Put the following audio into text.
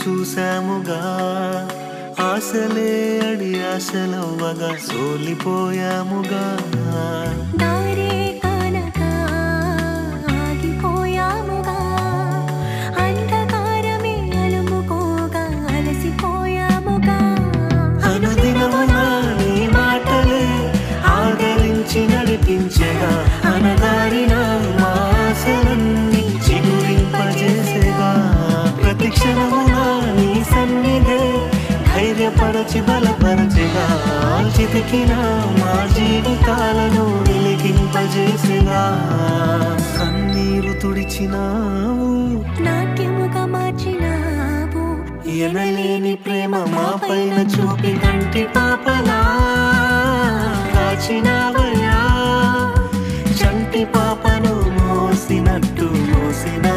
చూసాముగా ఆశలే అడి ఆశలవ్వగా సోలిపోయాముగా దారే కానక ఆగిపోయాముగా అంధకారమే అలుముకోగా అలసిపోయాముగా అనుదినమునా నీ మాటలే ఆదరించి నడిపించగా అనగారిన మా ఆశలన్నీ చిగురింపజేసేగా ప్రతి క్షణమునా నీ సన్నిధే ధైర్యపరచి బలపరచిగా చితికిన మా జీవితాలను వెలిగింపజేసేగా కన్నీరు తుడిచినావు నాట్యముగా మార్చినావు ఎనలేని ప్రేమ మా పైన చూపి కంటి పాపలా కాచినావు